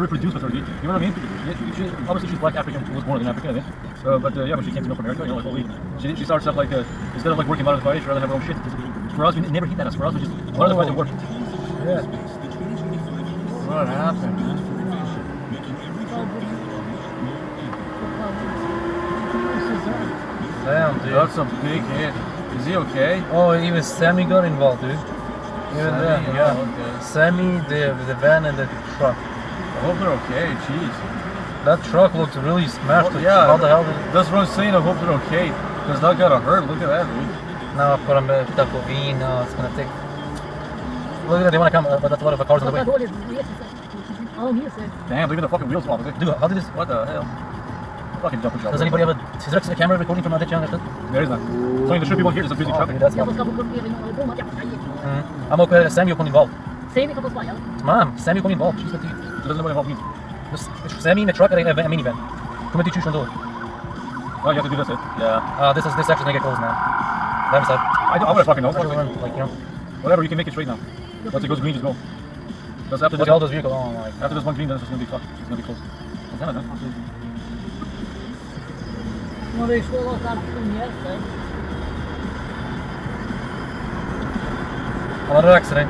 reproduce with her, you know what I mean? Obviously she's black African, was born in Africa, I think. But yeah, when she came to North America, you know, like holy, she starts up like, instead of like working out of the fight, she'd rather have her own shit. For us, we never heat that us. For us, we just one of the fights that work. Yeah. What happened, man? Damn, dude. That's a big hit. Is he okay? Oh, even Sammy got involved, dude. Even then, yeah. Okay. Sammy, the van, and the truck. I hope they're okay. Jeez. That truck looked really smashed. Well, yeah. How the hell did it? That's what I'm saying. I hope they're okay. Because that gotta hurt. Look at that, dude. Now I put them back to vino. It's gonna take. Look at that. They wanna come, but that's a lot of cars on the way. Damn, look at the fucking wheels off of it. Dude, how did this? What the hell? Fucking jumper job. Does anybody have a? Is there a camera recording from that channel? There is none. So there should be one here. There's a busy truck. That's I'm okay with Sammy coming involved. Mom, Sammy coming involved. She's the team. So doesn't nobody help me. Sammy in the truck and a minivan. Come and teach you. Oh, you have to do this, yeah. This section's gonna get closed now. Left side. I would fucking know. Like, you know. Whatever, you can make it straight now. Once it goes green, just go. Because after Look this, at all those vehicles. Oh my god. after this one green, then it's just gonna be fucked. It's gonna be closed. It's kind of done. Another accident.